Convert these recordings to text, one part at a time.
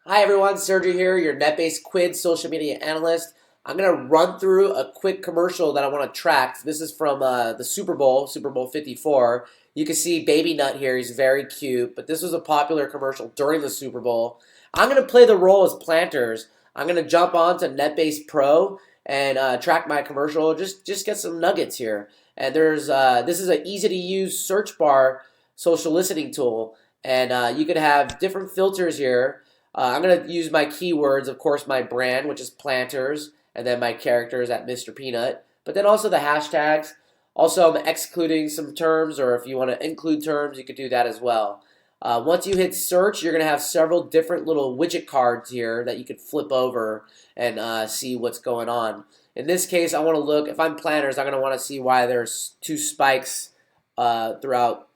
Hi everyone, Sergio here, your NetBase Quid social media analyst. I'm going to run through a quick commercial that I want to track. This is from the Super Bowl, Super Bowl 54. You can see Baby Nut here. He's very cute, but this was a popular commercial during the Super Bowl. I'm going to play the role as planters. I'm going to jump on to NetBase Pro and track my commercial. Just get some nuggets here. And this is an easy-to-use search bar social listening tool. And you could have different filters here. I'm going to use my keywords, of course, my brand, which is planters, and then my characters at Mr. Peanut, but then also the hashtags. Also, I'm excluding some terms, or if you want to include terms, you could do that as well. Once you hit search, you're going to have several different little widget cards here that you could flip over and see what's going on. In this case, I want to look, if I'm planners, I'm going to want to see why there's two spikes throughout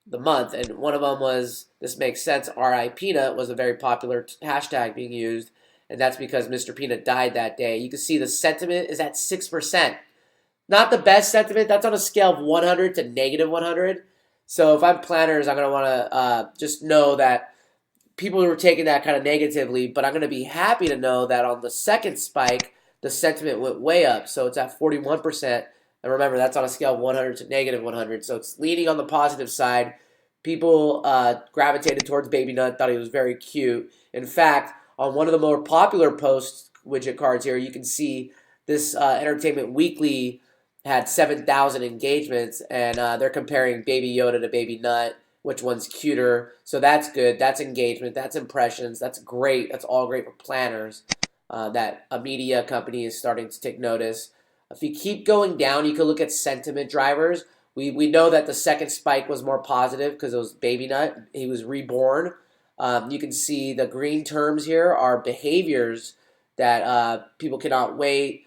the month, and one of them was, this makes sense, RI Peanut was a very popular hashtag being used, and that's because Mr. Peanut died that day. You can see the sentiment is at 6%. Not the best sentiment. That's on a scale of 100 to negative 100. So if I'm planners, I'm going to want to just know that people were taking that kind of negatively, but I'm going to be happy to know that on the second spike, the sentiment went way up. So it's at 41%. And remember, that's on a scale of 100 to negative 100, so it's leaning on the positive side. People gravitated towards Baby Nut, thought he was very cute. In fact, on one of the more popular post widget cards here, you can see this Entertainment Weekly had 7,000 engagements, and they're comparing Baby Yoda to Baby Nut, which one's cuter. So that's good. That's engagement. That's impressions. That's great. That's all great for planners. That a media company is starting to take notice. If you keep going down, you can look at sentiment drivers. We know that the second spike was more positive because it was Baby Nut. He was reborn. You can see the green terms here are behaviors that people cannot wait.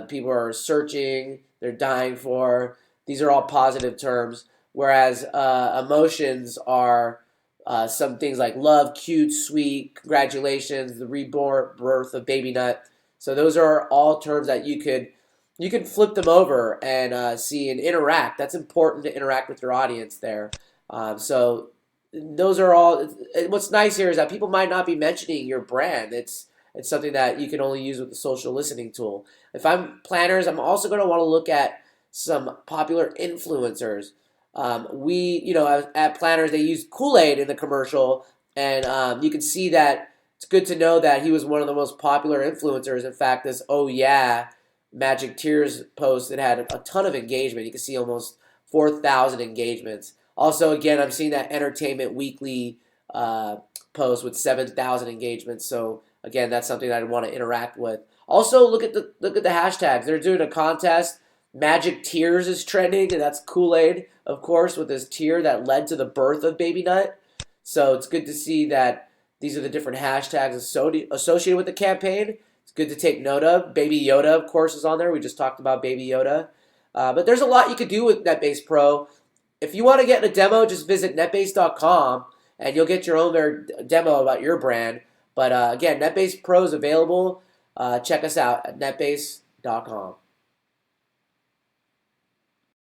People are searching. They're dying for. These are all positive terms. Whereas emotions are some things like love, cute, sweet, congratulations, the reborn birth of Baby Nut. So those are all terms that you can flip them over and see and interact. That's important to interact with your audience there. So those are all. What's nice here is that people might not be mentioning your brand. It's something that you can only use with the social listening tool. If I'm planners, I'm also going to want to look at some popular influencers. At Planners, they used Kool-Aid in the commercial, and you can see that it's good to know that he was one of the most popular influencers. In fact, this "Oh Yeah" Magic Tears post, it had a ton of engagement. You can see almost 4,000 engagements. Also, again, I'm seeing that Entertainment Weekly post with 7,000 engagements. So again, that's something that I want to interact with. Also, look at the hashtags. They're doing a contest. Magic Tears is trending, and that's Kool-Aid, of course, with this tear that led to the birth of Baby Nut. So it's good to see that these are the different hashtags associated with the campaign. It's good to take note of. Baby Yoda, of course, is on there. We just talked about Baby Yoda. But there's a lot you could do with NetBase Pro. If you want to get a demo, just visit netbase.com, and you'll get your own demo about your brand. But again, NetBase Pro is available. Check us out at netbase.com.